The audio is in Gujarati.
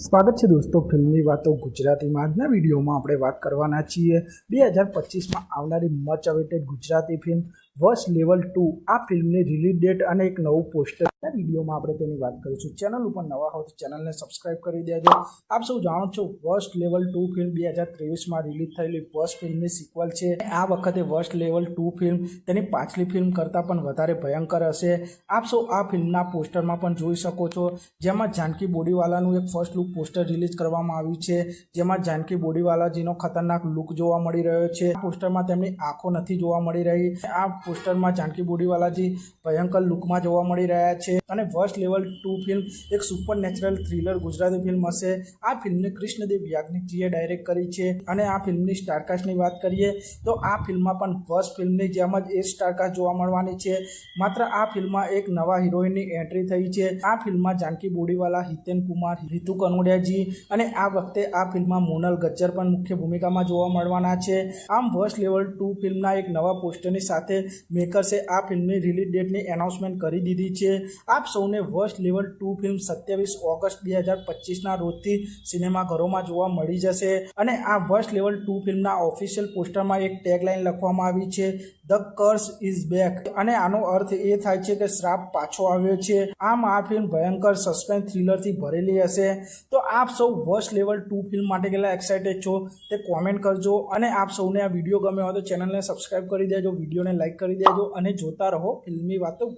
સ્વાગત છે દોસ્તો ફિલ્મની વાતો ગુજરાતીમાં। આજના વિડીયોમાં આપણે વાત કરવાના છીએ 2025માં આવનારી much awaited Gujarati film worst level 2 આ ફિલ્મની રિલીઝ ડેટ અને એક નવું પોસ્ટર વિડીયોમાં આપણે તેની વાત કરીશું। ચેનલ ઉપર નવા હો તો ચેનલને સબસ્ક્રાઇબ કરી દેજો। આપ સૌ જાણો છો વર્સ્ટ લેવલ 2 ફિલ્મ 2023માં રિલીઝ થયેલી વર્સ્ટ ફિલ્મની સિક્વલ છે। આ વખતે વર્સ્ટ લેવલ 2 ફિલ્મ તેની પાછલી ફિલ્મ કરતાં પણ વધારે ભયંકર હશે। આપ સૌ આ ફિલ્મના પોસ્ટરમાં પણ જોઈ શકો છો, જેમાં જાનકી બોડીવાલાનું એક ફર્સ્ટ લુક પોસ્ટર રિલીઝ કરવામાં આવ્યું છે, જેમાં જાનકી બોડીવાલાજીનો ખતરનાક લુક જોવા મળી રહ્યો છે। આ પોસ્ટરમાં તેમની આંખો નથી જોવા મળી રહી। આ પોસ્ટરમાં જાનકી બોડીવાલાજી ભયંકર લુકમાં જોવા મળી રહ્યા છે અને વર્સ્ટ લેવલ 2 ફિલ્મ એક super natural thriller Gujarati film હશે। આ ફિલ્મને કૃષ્ણદેવ યાજ્ઞિકજીએ ડાયરેક્ટ કરી છે અને આ ફિલ્મની સ્ટારકાસ્ટની વાત કરીએ તો આ ફિલ્મમાં પણ વર્સ્ટ ફિલ્મની જેમ જ એ સ્ટારકાસ્ટ જોવા મળવાની છે। માત્ર આ ફિલ્મમાં એક નવા હિરોઈનની એન્ટ્રી થઈ છે। આ ફિલ્મમાં જાનકી બોડીવાલા, હિતેન કુમાર, રીતુ કનોડિયાજી અને આ વખતે આ ફિલ્મમાં મોનલ ગજ્જર પણ મુખ્ય ભૂમિકામાં જોવા મળવાના છે। આમ વર્સ્ટ લેવલ 2 ફિલ્મના એક નવા પોસ્ટરની સાથે મેકર્સે આ ફિલ્મની રિલીઝ ડેટની એનાઉન્સમેન્ટ કરી દીધી છે। આપ સૌને વર્સ્ટ લેવલ 2 ફિલ્મ 27 ઓગસ્ટ 2025ના રોજથી સિનેમાઘરોમાં જોવા મળી જશે અને આ વર્સ્ટ લેવલ 2 ફિલ્મના ઓફિશિયલ પોસ્ટરમાં એક ટેગલાઇન લખવામાં આવી છે, ધ કર્સ ઇઝ બેક, અને આનો અર્થ એ થાય છે કે શ્રાપ પાછો આવ્યો છે। આમ આ ફિલ્મ ભયંકર સસ્પેન્સ થ્રિલરથી ભરેલી હશે। તો આપ સૌ વર્સ્ટ લેવલ 2 ફિલ્મ માટે કેટલા એક્સાઇટેડ છો તે કોમેન્ટ કરજો અને આપ સૌને આ વિડીયો ગમ્યો હોય તો ચેનલને સબસ્ક્રાઇબ કરી દેજો, વિડીયોને લાઇક કરી દેજો અને જોતા રહો ફિલ્મી વાતો।